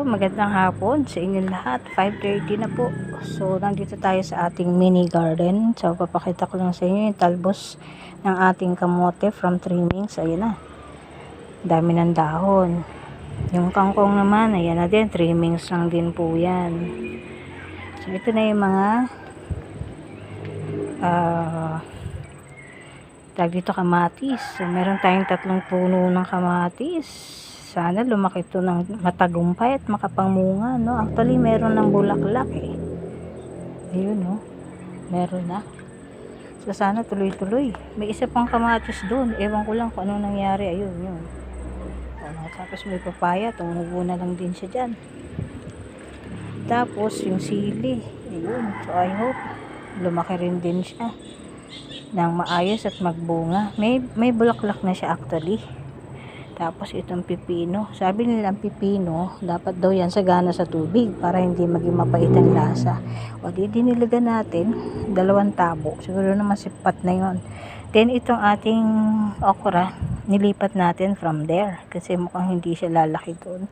Hello, magandang hapon sa inyong lahat. 5:30 na po. So, nandito tayo sa ating mini garden. So, papakita ko lang sa inyo yung talbos ng ating kamote from trimmings. Ayan na. Dami ng dahon. Yung kangkong naman, ayan na din. Trimmings lang din po yan. So, ito na yung mga tag dito kamatis. So, meron tayong 3 puno ng kamatis. Sana lumaki ito ng matagumpay at makapangunga, no? Actually, meron ng bulaklak eh. Ayun, no? Meron na. So, sana tuloy-tuloy. May isa pang kamatis doon. Ewan ko lang kung ano nangyari. Ayun, yun. Tapos may papaya. Tumubo na lang din siya dyan. Tapos, yung sili. Ayun. So, I hope lumaki rin din siya ng maayos at magbunga. May bulaklak na siya actually. Tapos itong pipino. Sabi nila ang pipino, dapat daw yan sagana sa tubig para hindi maging mapait ang lasa. O di dinilagan natin 2 tabo. Siguro naman sipat na yon. Then itong ating okra, nilipat natin from there. Kasi mukhang hindi siya lalaki doon.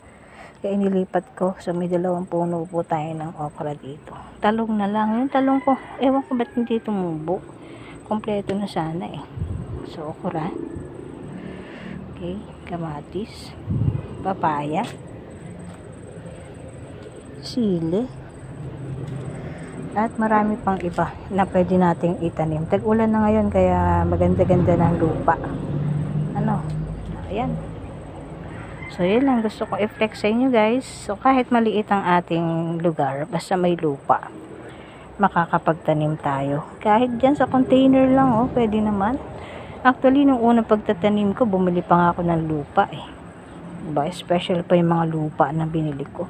Kaya nilipat ko. So may 2 puno po tayo ng okra dito. Talong na lang. Yung talong ko, ewan ko ba't hindi tumubo. Kompleto na sana eh. So okra. Okay, kamatis, papaya, sili, at marami pang iba na pwede nating itanim. Tag-ulan na ngayon kaya maganda-ganda ng lupa. Ano? Ayan. So, yun lang gusto ko i-flex sa inyo guys. So, kahit maliit ang ating lugar, basta may lupa, makakapagtanim tayo. Kahit dyan sa container lang, oh, pwede naman. Actually, nung unang pagtatanim ko, bumili pa nga ako ng lupa eh. Diba? Special pa yung mga lupa na binili ko.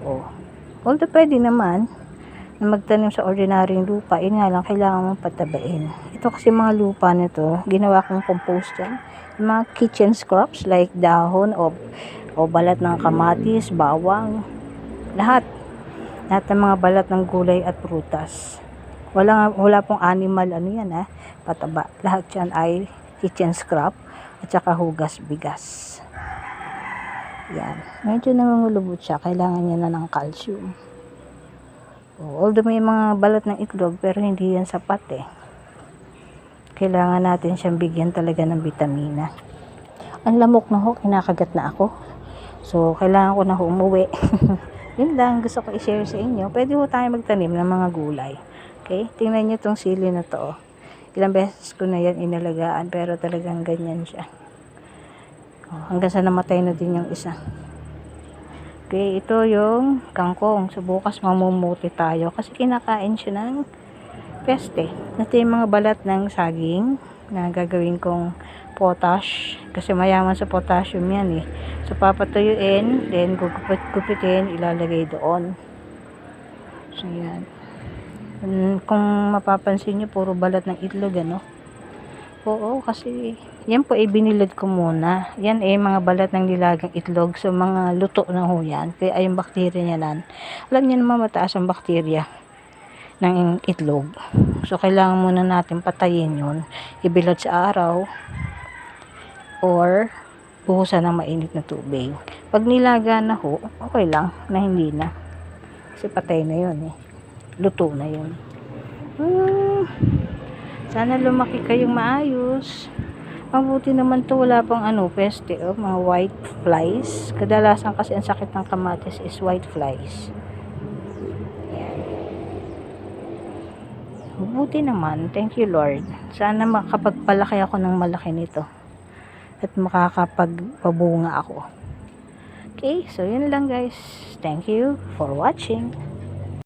Oh. Although pwede naman na magtanim sa ordinaryong lupa, yun nga lang, kailangan mong patabain. Ito kasi mga lupa nito, ginawa kong compost yan. Yung mga kitchen scraps like dahon o balat ng kamatis, bawang, lahat. Lahat ng mga balat ng gulay at prutas. Wala pong animal pataba. Lahat yan ay kitchen scrap at saka hugas bigas. Yan. Medyo nangungulubot siya. Kailangan niya na ng calcium. Although may mga balat ng itlog pero hindi yan sapat eh. Kailangan natin siyang bigyan talaga ng vitamina. Ang lamok na ho, kinakagat na ako. So, kailangan ko na umuwi. Yun lang gusto ko i-share sa inyo. Pwede ho tayo magtanim ng mga gulay. Okay? Tingnan nyo itong sili na to. Ilang beses ko na yan inalagaan pero talagang ganyan siya. Hanggang sa namatay na din yung isa. Okay, ito yung kangkong. So, bukas mamumuti tayo kasi kinakain siya ng peste. Ito yung mga balat ng saging na gagawin kong potash. Kasi mayaman sa potassium yan eh. So, papatuyuin, then gugupitin, ilalagay doon. So, yan. Kung mapapansin nyo, puro balat ng itlog, ano? Oo, kasi yan po ay binilad ko muna. Yan ay mga balat ng nilagang itlog. So, mga luto na ho yan. Kaya ay yung bakterya niya nan. Alam niyo naman mataas ang bakterya ng itlog. So, kailangan muna natin patayin yun. Ibilad sa araw or buhusan ng mainit na tubig. Pag nilaga na ho, okay lang na hindi na. Kasi patay na yun eh. Luto na yun. Sana lumaki kayong maayos. Mabuti naman to, wala pang peste, mga white flies. Kadalasan kasi ang sakit ng kamatis is white flies. Yan. Mabuti naman, thank you Lord. Sana makapagpalaki ako ng malaki nito. At makakapagpabunga ako. Okay, so yun lang guys. Thank you for watching.